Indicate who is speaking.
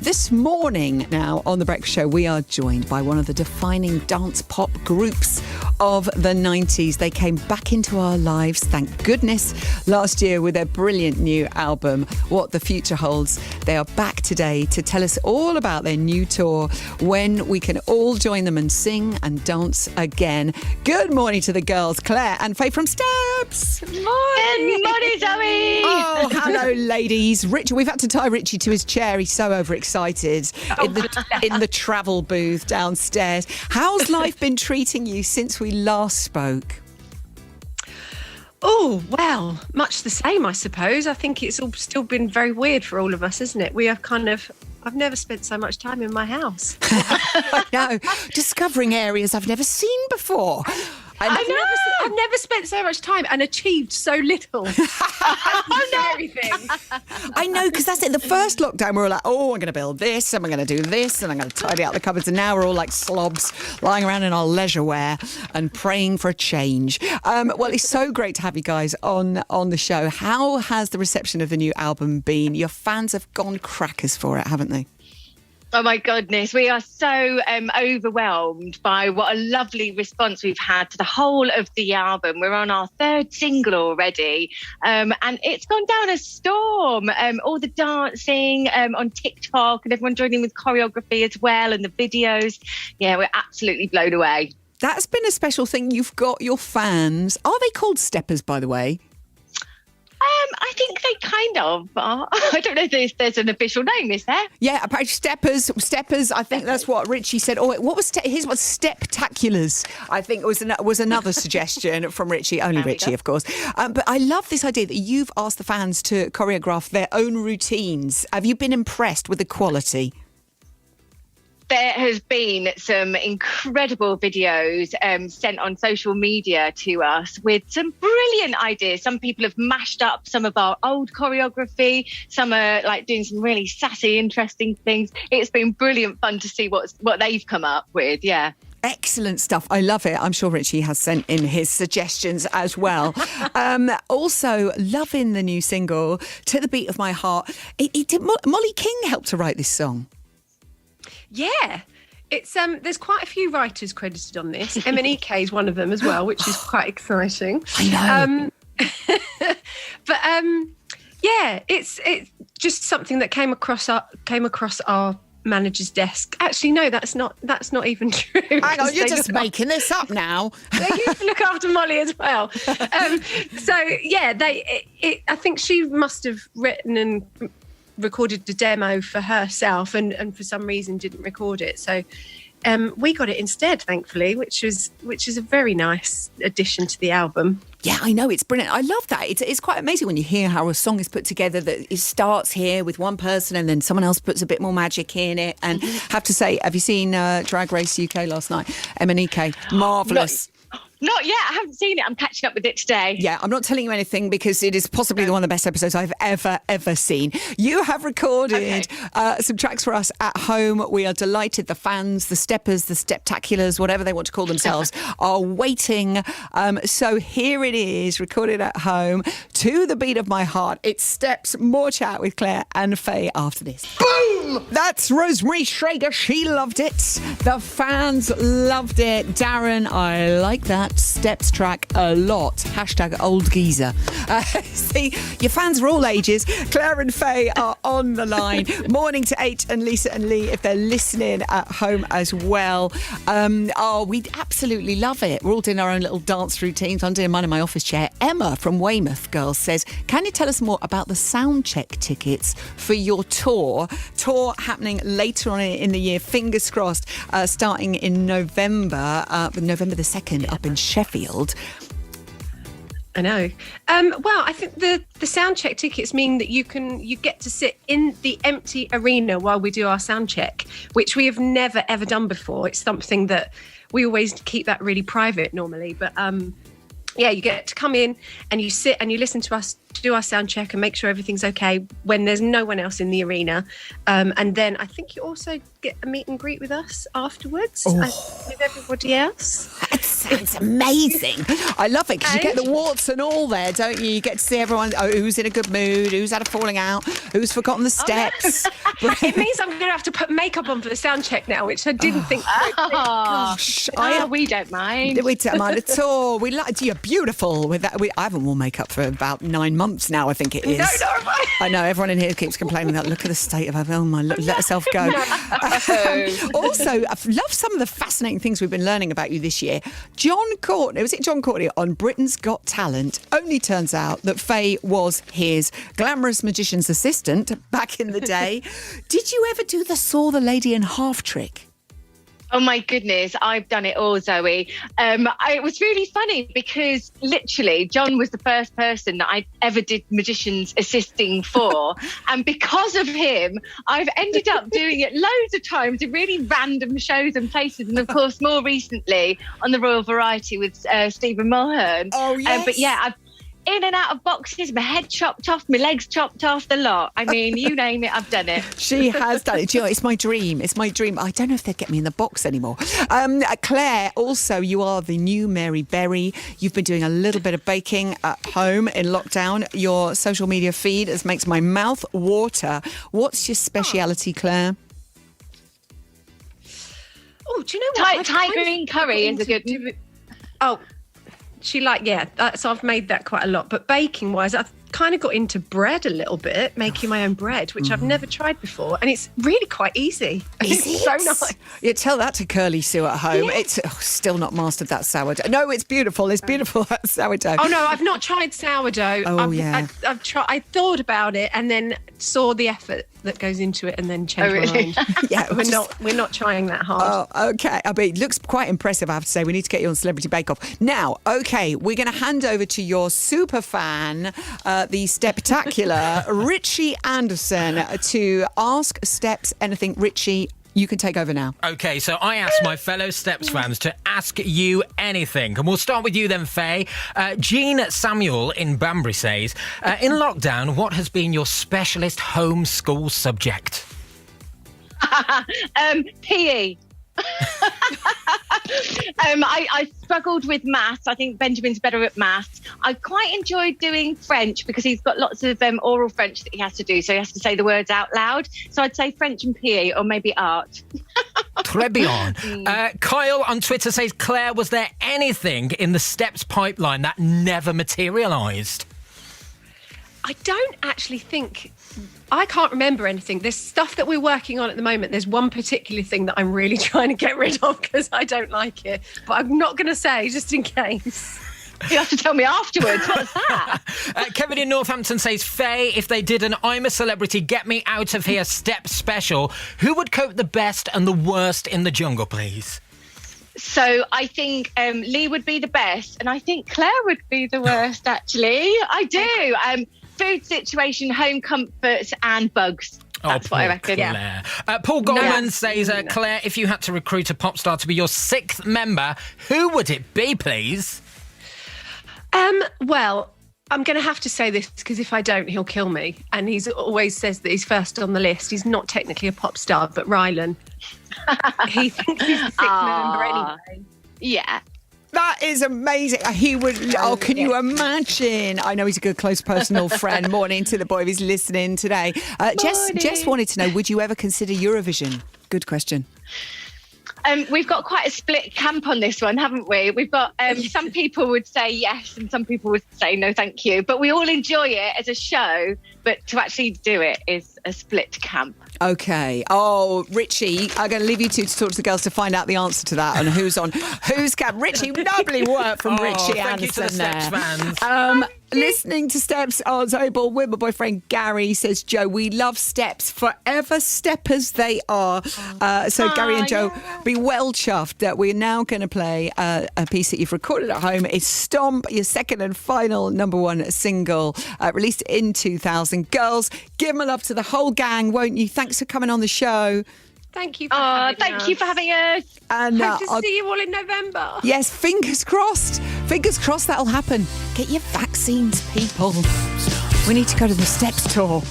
Speaker 1: This morning now on The Breakfast Show, we are joined by one of the defining dance pop groups of the 90s. They came back into our lives, thank goodness, last year with their brilliant new album, What the Future Holds. They are back today to tell us all about their new tour, when we can all join them and sing and dance again. Good morning to the girls, Claire and Faye from Steps.
Speaker 2: Good morning, Zoe.
Speaker 1: Oh, hello, ladies. Richard, we've had to tie Richie to his chair. He's so overexcited in the travel booth downstairs. How's life been treating you since we last spoke?
Speaker 2: Oh, well, much the same, I suppose. I think it's all still been very weird for all of us, isn't it? We are I've never spent so much time in my house.
Speaker 1: I know. Discovering areas I've never seen before.
Speaker 2: I've never spent so much time and achieved so little. Everything.
Speaker 1: I know, because that's it. The first lockdown, we were like, oh, I'm going to build this, and I'm going to do this, and I'm going to tidy out the cupboards. And now we're all like slobs, lying around in our leisure wear and praying for a change. Well, it's so great to have you guys on the show. How has the reception of the new album been? Your fans have gone crackers for it, haven't they?
Speaker 3: Oh my goodness, we are so overwhelmed by what a lovely response we've had to the whole of the album. We're on our third single already, and it's gone down a storm. All the dancing on TikTok and everyone joining with choreography as well, and the videos. Yeah, we're absolutely blown away.
Speaker 1: That's been a special thing. You've got your fans. Are they called steppers, by the way?
Speaker 3: I think they kind of are. I don't know if there's an official name, is there?
Speaker 1: Yeah, apparently steppers. I think that's what Richie said. Oh, what was his was steptaculars? I think it was another suggestion from Richie. Only Richie, of course. But I love this idea that you've asked the fans to choreograph their own routines. Have you been impressed with the quality?
Speaker 3: There has been some incredible videos sent on social media to us with some brilliant ideas. Some people have mashed up some of our old choreography. Some are like doing some really sassy, interesting things. It's been brilliant fun to see what they've come up with. Yeah.
Speaker 1: Excellent stuff. I love it. I'm sure Richie has sent in his suggestions as well. Also, loving the new single, To the Beat of My Heart. Molly King helped to write this song.
Speaker 2: Yeah, it's there's quite a few writers credited on this. MNEK is one of them as well, which is quite exciting.
Speaker 1: I know.
Speaker 2: But yeah, it's just something that came across our manager's desk. Actually, no, that's not even true.
Speaker 1: Hang on, you're just making this up now.
Speaker 2: They used to look after Molly as well. So yeah, I think she must have written and recorded the demo for herself and for some reason didn't record it. So we got it instead, thankfully, which is a very nice addition to the album.
Speaker 1: Yeah, I know, it's brilliant. I love that. It's quite amazing when you hear how a song is put together, that it starts here with one person and then someone else puts a bit more magic in it. And have to say, have you seen Drag Race UK last night? MNEK, marvellous.
Speaker 3: Not yet. I haven't seen it. I'm catching up with it today.
Speaker 1: Yeah, I'm not telling you anything because it is possibly one of the best episodes I've ever seen. You have recorded some tracks for us at home. We are delighted. The fans, the steppers, the steptaculars, whatever they want to call themselves, are waiting. So here it is, recorded at home, To the Beat of My Heart. It Steps. More chat with Claire and Faye after this. Boom! That's Rosemary Schrager. She loved it. The fans loved it. Darren, I like that Steps track a lot. Hashtag old geezer. See, your fans are all ages. Claire and Faye are on the line. Morning to H and Lisa and Lee if they're listening at home as well. We'd absolutely love it. We're all doing our own little dance routines. I'm doing mine in my office chair. Emma from Weymouth Girls says, can you tell us more about the sound check tickets for your tour? Tour happening later on in the year, fingers crossed, starting in November the 2nd up in Sheffield.
Speaker 2: I know. Well, I think the sound check tickets mean that you get to sit in the empty arena while we do our sound check, which we have never ever done before. It's something that we always keep that really private normally, but yeah, you get to come in and you sit and you listen to us do our sound check and make sure everything's okay when there's no one else in the arena. And then I think you also get a meet and greet with us afterwards with everybody else.
Speaker 1: That sounds amazing. I love it because you get the warts and all there, don't you? You get to see everyone who's in a good mood, who's had a falling out, who's forgotten the steps.
Speaker 2: It means I'm going to have to put makeup on for the sound check now, which I didn't think.
Speaker 1: Gosh,
Speaker 3: we don't mind.
Speaker 1: We don't mind at all. We like you're beautiful with that. I haven't worn makeup for about 9 months now. I think it is.
Speaker 2: No,
Speaker 1: I know everyone in here keeps complaining that. Look at the state of her. Oh my! Let herself go. Also, I've loved some of the fascinating things we've been learning about you this year. John Courtney, was it John Courtney on Britain's Got Talent? Only turns out that Faye was his glamorous magician's assistant back in the day. Did you ever do the saw the lady in half trick?
Speaker 3: Oh my goodness, I've done it all, Zoe. It was really funny because literally John was the first person that I ever did magician's assisting for. And because of him, I've ended up doing it loads of times in really random shows and places. And of course, more recently on the Royal Variety with Stephen Mulhern.
Speaker 1: Oh, yes.
Speaker 3: But yeah, I've in and out of boxes, my head chopped off, my legs chopped off, the lot. I mean, you name it, I've done it.
Speaker 1: She has done it. Do you know, it's my dream. It's my dream. I don't know if they'd get me in the box anymore. Claire, also, you are the new Mary Berry. You've been doing a little bit of baking at home in lockdown. Your social media feed makes my mouth water. What's your speciality, Claire?
Speaker 2: Oh, do you know what?
Speaker 3: Thai green curry is a good...
Speaker 2: Oh, so I've made that quite a lot. But baking wise, I've kind of got into bread a little bit, making my own bread, which I've never tried before. And it's really quite easy. It's so nice.
Speaker 1: You tell that to Curly Sue at home. Yeah. It's still not mastered that sourdough. No, it's beautiful. It's beautiful, that sourdough.
Speaker 2: Oh, no, I've not tried sourdough. I've tried. I thought about it and then saw the effort that goes into it and then changed my mind.
Speaker 1: Yeah,
Speaker 2: we're not trying that hard.
Speaker 1: Oh, okay. I mean, it looks quite impressive, I have to say. We need to get you on Celebrity Bake Off. Now, okay, we're going to hand over to your super fan, the Steptacular, Richie Anderson, to ask Steps anything. Richie, you can take over now.
Speaker 4: OK, so I asked my fellow Steps fans to ask you anything. And we'll start with you then, Faye. Jean Samuel in Banbury says, in lockdown, what has been your specialist homeschool subject?
Speaker 3: PE. I struggled with maths. I think Benjamin's better at maths. I quite enjoyed doing French because he's got lots of oral French that he has to do, so he has to say the words out loud. So I'd say French and PE, or maybe art.
Speaker 4: Très bien. Kyle on Twitter says, Claire, was there anything in the Steps pipeline that never materialised?
Speaker 2: I don't actually think... I can't remember anything. There's stuff that we're working on at the moment. There's one particular thing that I'm really trying to get rid of because I don't like it. But I'm not going to say, just in case.
Speaker 3: You have to tell me afterwards. What's that?
Speaker 4: Kevin in Northampton says, Faye, if they did an I'm a Celebrity, Get Me Out of Here step special, who would cope the best and the worst in the jungle, please?
Speaker 3: So I think Lee would be the best, and I think Claire would be the worst, actually. I do. Food situation, home comforts and bugs. That's what I reckon.
Speaker 4: Claire. Paul Goldman says, Claire, if you had to recruit a pop star to be your 6th member, who would it be, please?
Speaker 2: Well, I'm going to have to say this because if I don't, he'll kill me. And he's always says that he's first on the list. He's not technically a pop star, but Rylan. He thinks he's the 6th member anyway.
Speaker 3: Yeah.
Speaker 1: That is amazing. He would. Oh, can you imagine? I know he's a good, close, personal friend. Morning to the boy if he's listening today. Jess wanted to know: would you ever consider Eurovision? Good question.
Speaker 3: We've got quite a split camp on this one, haven't we? We've got some people would say yes, and some people would say no, thank you. But we all enjoy it as a show. But to actually do it is a split camp.
Speaker 1: Okay. Oh, Richie, I'm going to leave you two to talk to the girls to find out the answer to that and who's on whose camp. Richie, lovely work from Richie Anderson there. Listening to Steps on Zoe Ball with my boyfriend Gary, says Joe, we love Steps, forever steppers they are. So Gary and Joe, be well chuffed that we're now going to play a piece that you've recorded at home. It's Stomp, your second and final #1 single, released in 2000. Girls, give my love to the whole gang, won't you? Thanks for coming on the show.
Speaker 2: Thank you for having us.
Speaker 3: Thank you for having us.
Speaker 1: And
Speaker 2: hope to see you all in November.
Speaker 1: Yes, fingers crossed. Fingers crossed that'll happen. Get your vaccines, people. We need to go to the Steps tour.